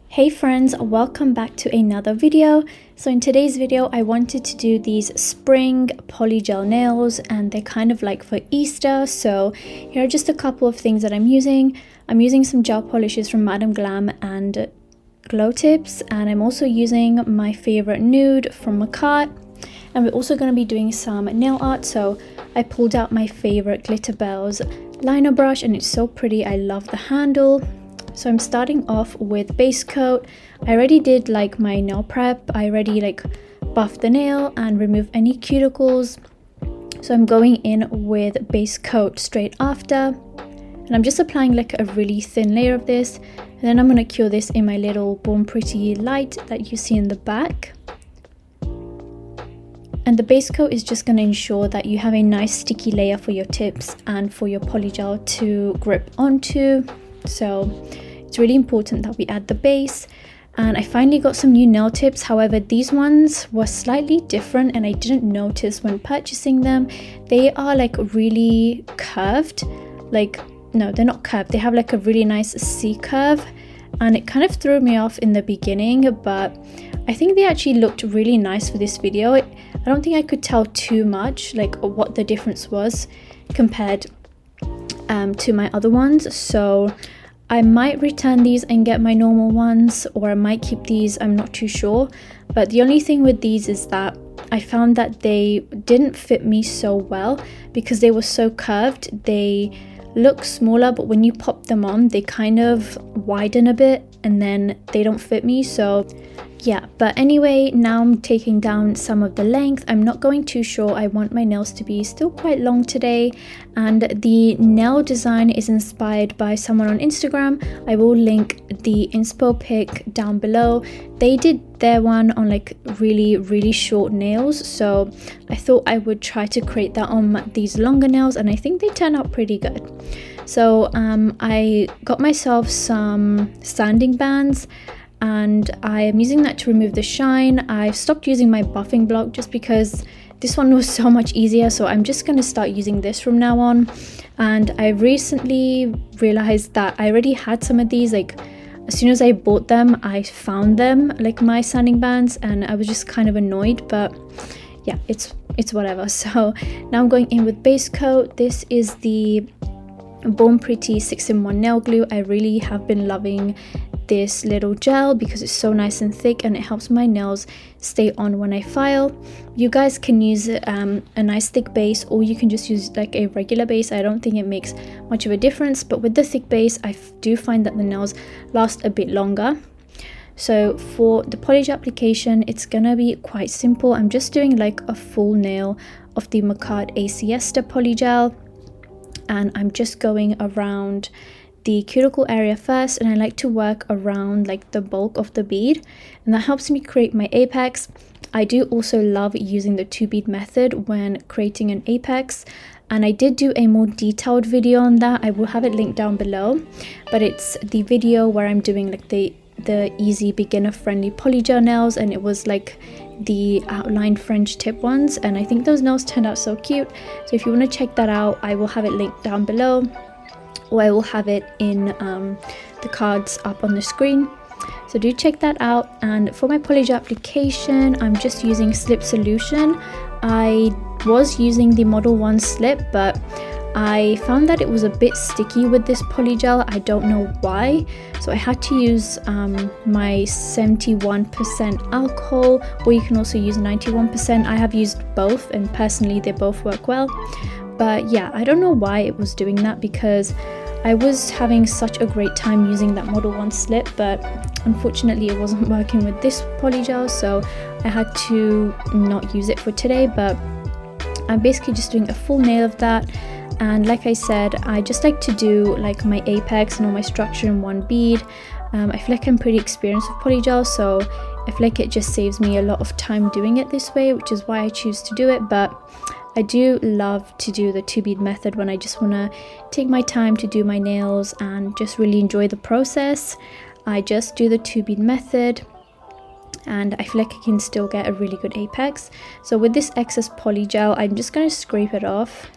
Hey friends, welcome back to another video. So in today's video I wanted to do these spring polygel nails, and they're kind of like for Easter. So here are just a couple of things that I'm using. I'm using some gel polishes from Madam Glam and glow tips, and I'm also using my favorite nude from Macart. And we're also going to be doing some nail art, so I pulled out my favorite Glitter Bells liner brush, and it's so pretty. I love the handle. So I'm starting off with base coat. I already did like my nail prep. I already like buffed the nail and removed any cuticles. So I'm going in with base coat straight after. And I'm just applying like a really thin layer of this. And then I'm going to cure this in my little Born Pretty light that you see in the back. And the base coat is just going to ensure that you have a nice sticky layer for your tips and for your polygel to grip onto. So it's really important that we add the base. And I finally got some new nail tips. However, these ones were slightly different and I didn't notice when purchasing them. They are like really curved. Like, no, they're not curved. They have like a really nice C curve, and it kind of threw me off in the beginning, but I think they actually looked really nice for this video. I don't think I could tell too much like what the difference was compared to my other ones. So I might return these and get my normal ones, or I might keep these. I'm not too sure. But the only thing with these is that I found that they didn't fit me so well because they were so curved. They look smaller, but when you pop them on, they kind of widen a bit and then they don't fit me. So yeah, but anyway, now I'm taking down some of the length. I'm not going too short. I want my nails to be still quite long today. And the nail design is inspired by someone on Instagram. I will link the inspo pic down below. They did their one on like really short nails, so I thought I would try to create that on these longer nails, and I think they turned out pretty good. So I got myself some sanding bands, and I am using that to remove the shine. I've stopped using my buffing block just because this one was so much easier, so I'm just going to start using this from now on. And I recently realized that I already had some of these. Like as soon as I bought them, I found them, like my sanding bands, and I was just kind of annoyed, but yeah, it's whatever. So now I'm going in with base coat. This is the Born Pretty 6-in-1 nail glue. I really have been loving this little gel because it's so nice and thick, and it helps my nails stay on when I file. You guys can use a nice thick base, or you can just use like a regular base. I don't think it makes much of a difference, but with the thick base I do find that the nails last a bit longer. So for the polish application, it's gonna be quite simple. I'm just doing like a full nail of the Macart A Siesta polygel, and I'm just going around the cuticle area first, and I like to work around like the bulk of the bead, and that helps me create my apex. I do also love using the 2-bead method when creating an apex, and I did do a more detailed video on that. I will have it linked down below, but it's the video where I'm doing like the easy beginner friendly polygel nails, and it was like the outlined French tip ones, and I think those nails turned out so cute. So if you want to check that out, I will have it linked down below, or I will have it in the cards up on the screen. So do check that out. And for my polygel application, I'm just using slip solution. I was using the Model 1 slip, but I found that it was a bit sticky with this polygel. I don't know why, so I had to use my 71% alcohol, or you can also use 91%. I have used both, and personally they both work well. But yeah, I don't know why it was doing that, because I was having such a great time using that Model 1 slip, but unfortunately it wasn't working with this polygel, so I had to not use it for today. But I'm basically just doing a full nail of that. And like I said, I just like to do like my apex and all my structure in one bead. I feel like I'm pretty experienced with polygel, so I feel like it just saves me a lot of time doing it this way, which is why I choose to do it. But I do love to do the 2-bead method when I just want to take my time to do my nails and just really enjoy the process. I just do the 2-bead method, and I feel like I can still get a really good apex. So with this excess polygel, I'm just going to scrape it off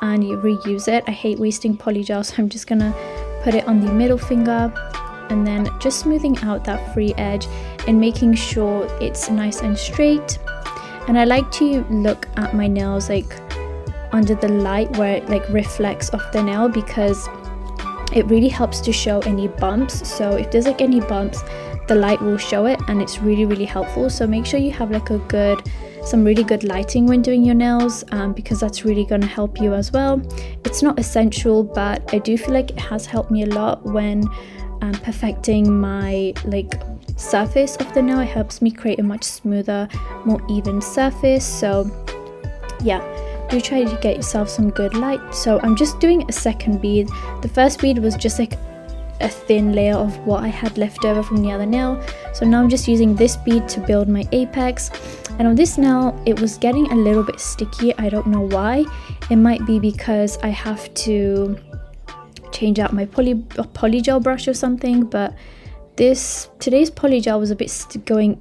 and you reuse it. I hate wasting polygel, so I'm just going to put it on the middle finger and then just smoothing out that free edge and making sure it's nice and straight. And I like to look at my nails like under the light where it like reflects off the nail, because it really helps to show any bumps. So if there's like any bumps, the light will show it, and it's really helpful. So make sure you have like some really good lighting when doing your nails, because that's really going to help you as well. It's not essential, but I do feel like it has helped me a lot when perfecting my like surface of the nail. It helps me create a much smoother, more even surface. So yeah, do try to get yourself some good light. So I'm just doing a second bead. The first bead was just like a thin layer of what I had left over from the other nail. So now I'm just using this bead to build my apex. And on this nail, it was getting a little bit sticky. I don't know why. It might be because I have to change out my polygel brush or something, but today's polygel was a bit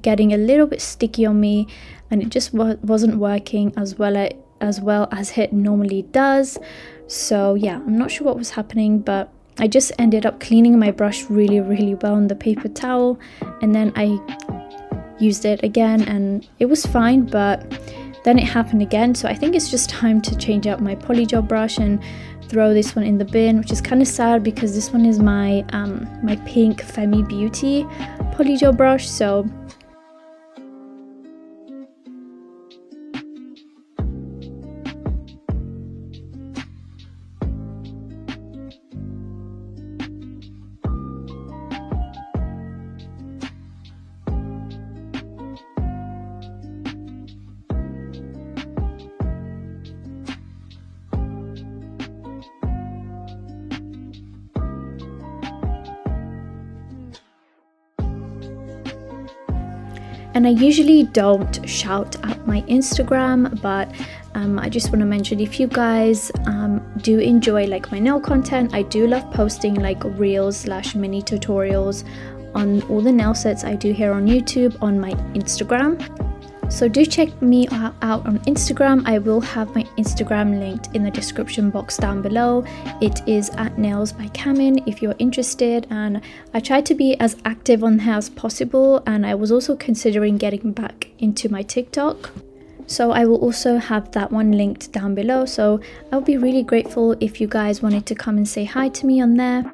getting a little bit sticky on me, and it just wasn't working as well as it normally does. So yeah, I'm not sure what was happening, but I just ended up cleaning my brush really well on the paper towel, and then I used it again and it was fine, but then it happened again. So I think it's just time to change out my polygel brush and throw this one in the bin, which is kind of sad because this one is my my pink Femi Beauty polygel brush. So and I usually don't shout at my Instagram, but I just want to mention, if you guys do enjoy like my nail content, I do love posting like reels / mini tutorials on all the nail sets I do here on YouTube on my Instagram. So do check me out on Instagram. I will have my Instagram linked in the description box down below. It is at Nails by Camin if you're interested, and I try to be as active on here as possible, and I was also considering getting back into my TikTok. So I will also have that one linked down below. So I would be really grateful if you guys wanted to come and say hi to me on there.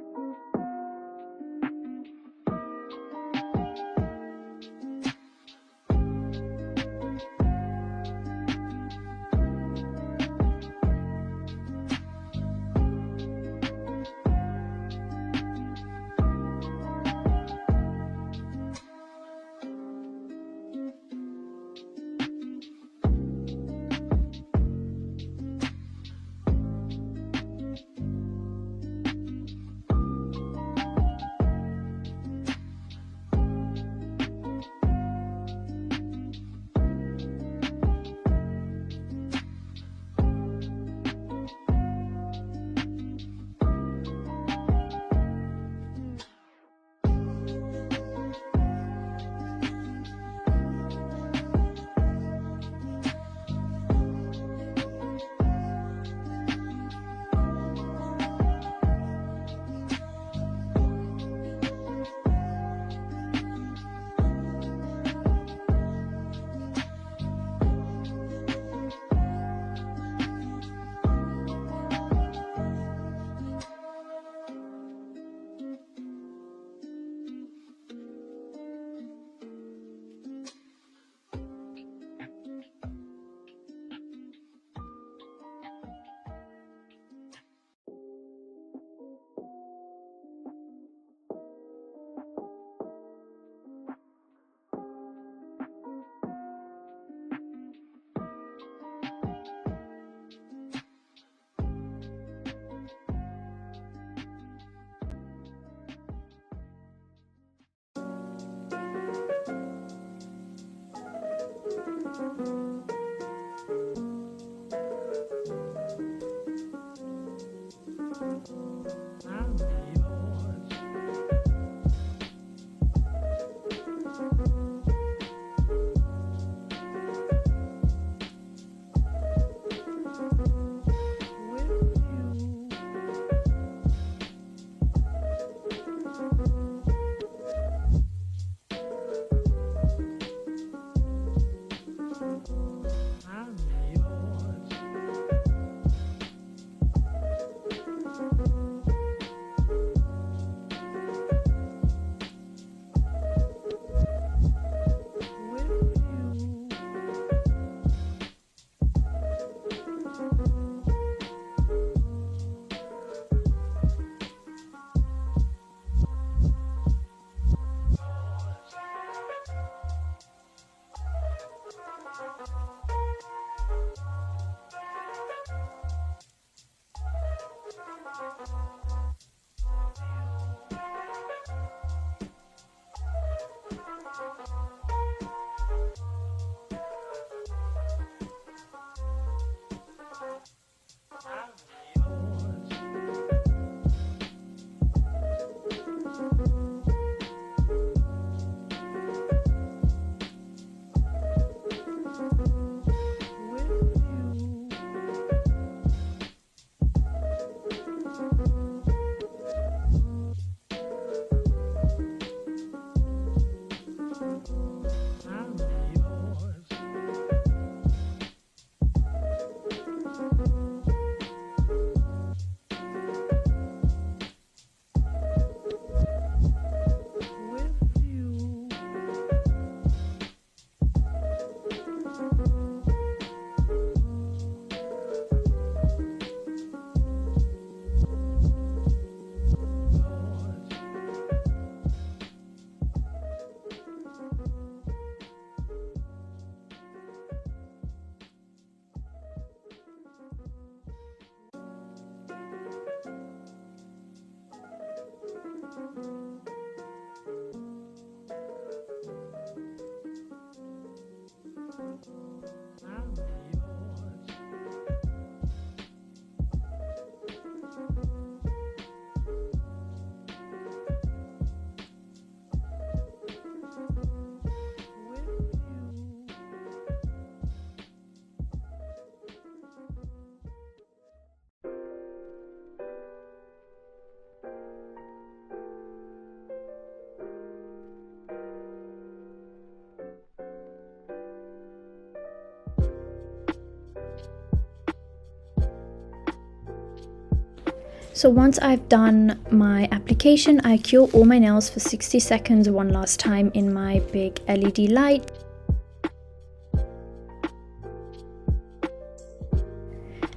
So once I've done my application, I cure all my nails for 60 seconds one last time in my big LED light.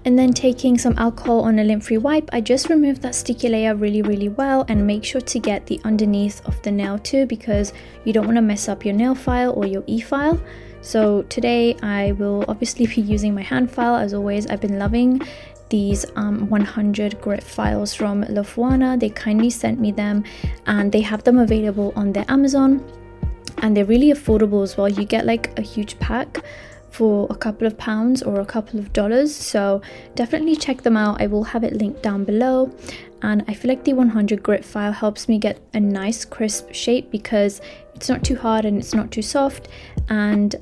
And then taking some alcohol on a lint-free wipe, I just remove that sticky layer really well, and make sure to get the underneath of the nail too, because you don't want to mess up your nail file or your e-file. So today I will obviously be using my hand file as always. I've been loving these 100 grit files from Lafuana. They kindly sent me them and they have them available on their Amazon, and they're really affordable as well. You get like a huge pack for a couple of pounds or a couple of dollars, so definitely check them out. I will have it linked down below. And I feel like the 100 grit file helps me get a nice crisp shape because it's not too hard and it's not too soft. And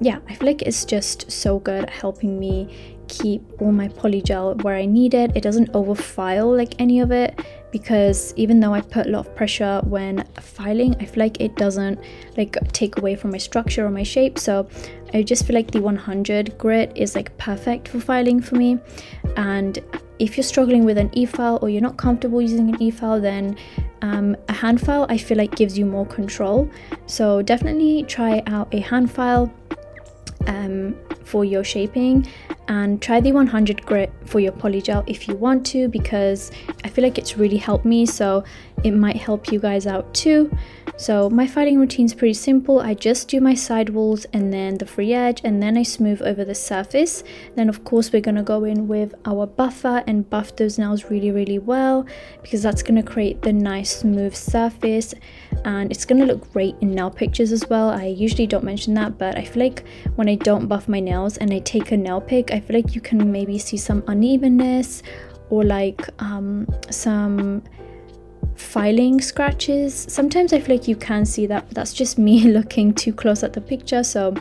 yeah, I feel like it's just so good at helping me keep all my polygel where I need it. It doesn't over file like any of it, because even though I put a lot of pressure when filing, I feel like it doesn't like take away from my structure or my shape. So I just feel like the 100 grit is like perfect for filing for me. And if you're struggling with an e-file or you're not comfortable using an e-file, then a hand file I feel like gives you more control. So definitely try out a hand file for your shaping, and try the 100 grit for your polygel if you want to, because I feel like it's really helped me, so it might help you guys out too. So my filing routine is pretty simple. I just do my sidewalls and then the free edge, and then I smooth over the surface. Then of course we're going to go in with our buffer and buff those nails really well, because that's going to create the nice smooth surface, and it's going to look great in nail pictures as well. I usually don't mention that, but I feel like when I don't buff my nails and I take a nail pic, I feel like you can maybe see some unevenness or like some filing scratches. Sometimes I feel like you can see that, but that's just me looking too close at the picture. So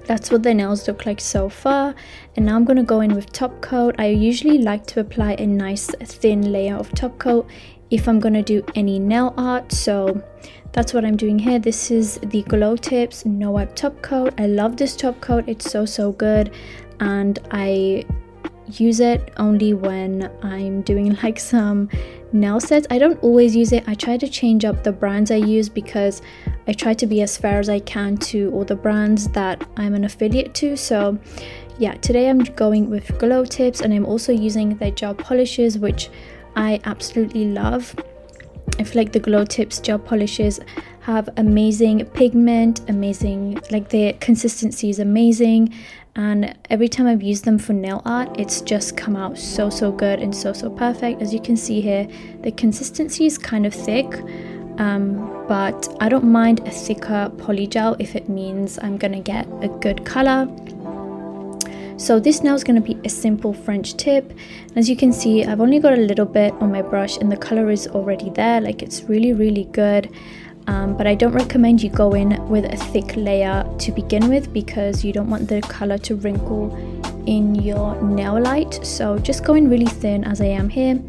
that's what the nails look like so far. And now I'm going to go in with top coat. I usually like to apply a nice thin layer of top coat if I'm going to do any nail art, so that's what I'm doing here. This is the Glow Tips No Wipe Top Coat. I love this top coat. It's so good, and I use it only when I'm doing like some nail sets. I don't always use it. I try to change up the brands I use because I try to be as fair as I can to all the brands that I'm an affiliate to. So yeah, today I'm going with Glow Tips, and I'm also using their gel polishes, which I absolutely love. I feel like the Glow Tips gel polishes have amazing pigment, amazing, like their consistency is amazing, and every time I've used them for nail art, it's just come out so good and so perfect. As you can see here, the consistency is kind of thick, but I don't mind a thicker polygel if it means I'm gonna get a good color. So this nail is going to be a simple French tip. As you can see, I've only got a little bit on my brush and the color is already there. Like, it's really good. But I don't recommend you go in with a thick layer to begin with, because you don't want the color to wrinkle in your nail light. So just go in really thin as I am here.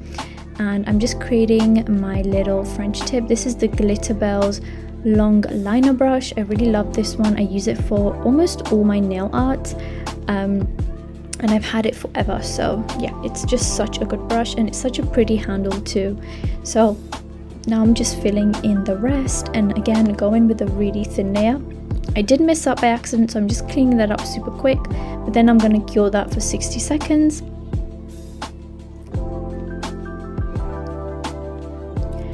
And I'm just creating my little French tip. This is the Glitterbels long liner brush. I really love this one. I use it for almost all my nail art. And I've had it forever, so yeah, it's just such a good brush, and it's such a pretty handle too. So now I'm just filling in the rest, and again go in with a really thin layer. I did mess up by accident, so I'm just cleaning that up super quick, but then I'm going to cure that for 60 seconds.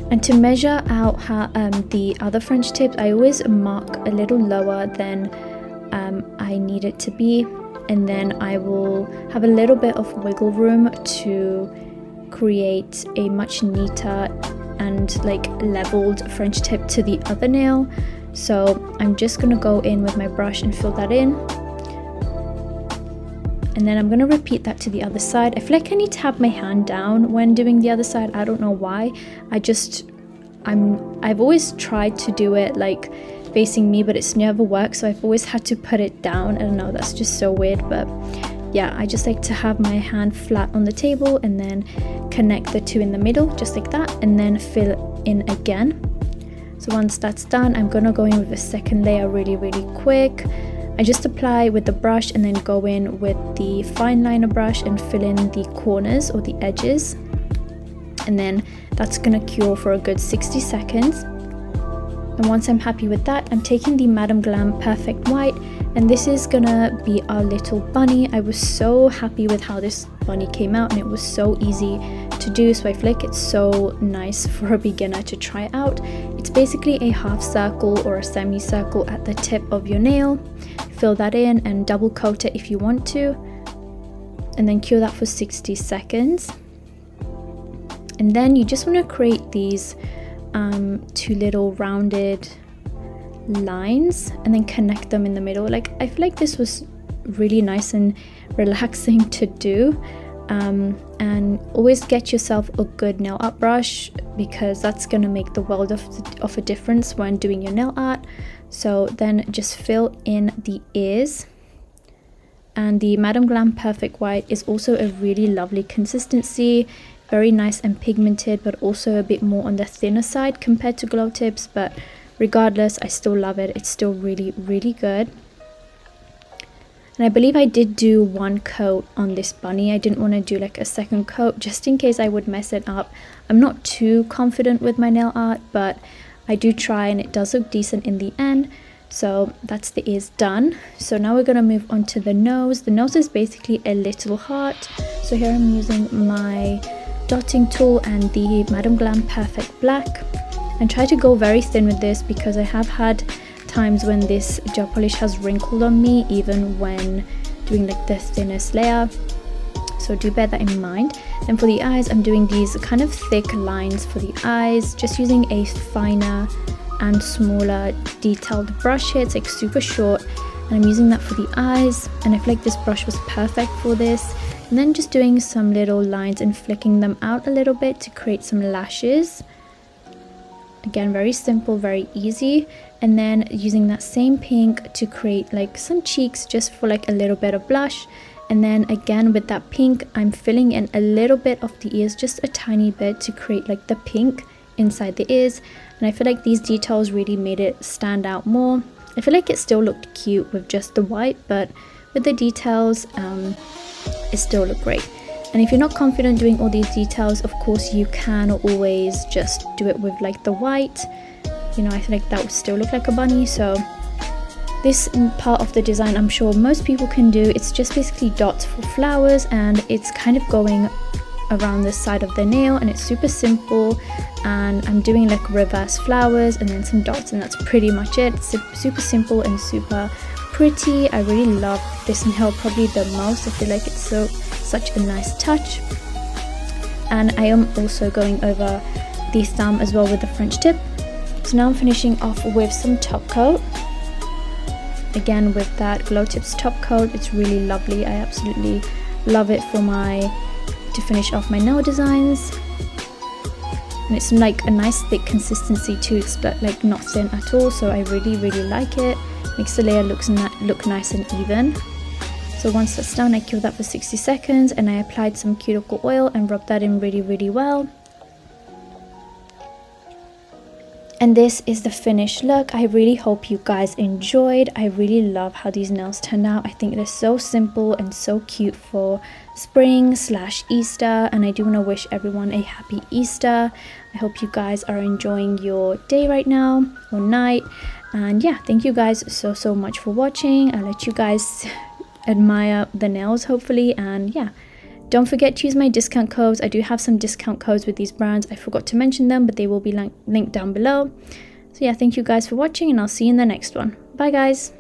And to measure out how, the other French tips, I always mark a little lower than I need it to be, and then I will have a little bit of wiggle room to create a much neater and like leveled French tip to the other nail. So I'm just gonna go in with my brush and fill that in, and then I'm gonna repeat that to the other side. I feel like I need to have my hand down when doing the other side. I don't know why. I've always tried to do it like facing me, but it's never worked, so I've always had to put it down. I don't know, that's just so weird, but yeah, I just like to have my hand flat on the table and then connect the two in the middle just like that, and then fill in again. So once that's done, I'm gonna go in with a second layer really quick. I just apply with the brush and then go in with the fine liner brush and fill in the corners or the edges and then that's gonna cure for a good 60 seconds. And once I'm happy with that, I'm taking the Madam Glam Perfect White, and this is gonna be our little bunny. I was so happy with how this bunny came out, and it was so easy to do, so I feel like it's so nice for a beginner to try out. It's basically a half circle or a semicircle at the tip of your nail. Fill that in and double coat it if you want to, and then cure that for 60 seconds. And then you just want to create these two little rounded lines and then connect them in the middle. Like, I feel like this was really nice and relaxing to do. And always get yourself a good nail art brush, because that's going to make the world of a difference when doing your nail art. So then just fill in the ears. And the Madam Glam Perfect White is also a really lovely consistency, very nice and pigmented, but also a bit more on the thinner side compared to Glow Tips. But regardless, I still love it. It's still really, really good. And I believe I did do one coat on this bunny. I didn't want to do like a second coat just in case I would mess it up. I'm not too confident with my nail art, but I do try, and it does look decent in the end. So that's the ears done. So now we're going to move on to the nose. The nose is basically a little heart. So here I'm using my dotting tool and the Madam Glam Perfect Black, and try to go very thin with this, because I have had times when this gel polish has wrinkled on me even when doing like the thinnest layer, so do bear that in mind. And for the eyes, I'm doing these kind of thick lines for the eyes, just using a finer and smaller detailed brush here. It's like super short, and I'm using that for the eyes, and I feel like this brush was perfect for this. And then just doing some little lines and flicking them out a little bit to create some lashes. Again, very simple, very easy. And then using that same pink to create like some cheeks, just for like a little bit of blush. And then again with that pink, I'm filling in a little bit of the ears, just a tiny bit, to create like the pink inside the ears. And I feel like these details really made it stand out more. I feel like it still looked cute with just the white, but with the details, it still looked great. And if you're not confident doing all these details, of course you can always just do it with like the white. You know, I feel like that would still look like a bunny. So this part of the design, I'm sure most people can do. It's just basically dots for flowers, and it's kind of going around the side of the nail, and it's super simple. And I'm doing like reverse flowers and then some dots, and that's pretty much it. It's super simple and super pretty. I really love this nail probably the most. I feel like it's such a nice touch. And I am also going over the thumb as well with the French tip. So now I'm finishing off with some top coat. Again with that Glow Tips top coat, it's really lovely. I absolutely love it to finish off my nail designs. And it's like a nice thick consistency too. It's like not thin at all, so I really, really like it. Makes the layer look nice and even. So once that's done, I cure that for 60 seconds, and I applied some cuticle oil and rubbed that in really, really well. And this is the finished look. I really hope you guys enjoyed. I really love how these nails turned out. I think they're so simple and so cute for spring/Easter, and I do want to wish everyone a happy Easter. I hope you guys are enjoying your day right now or night. And yeah, thank you guys so much for watching. I'll let you guys admire the nails hopefully. And yeah, don't forget to use my discount codes. I do have some discount codes with these brands. I forgot to mention them, but they will be linked down below. So yeah, thank you guys for watching, and I'll see you in the next one. Bye guys.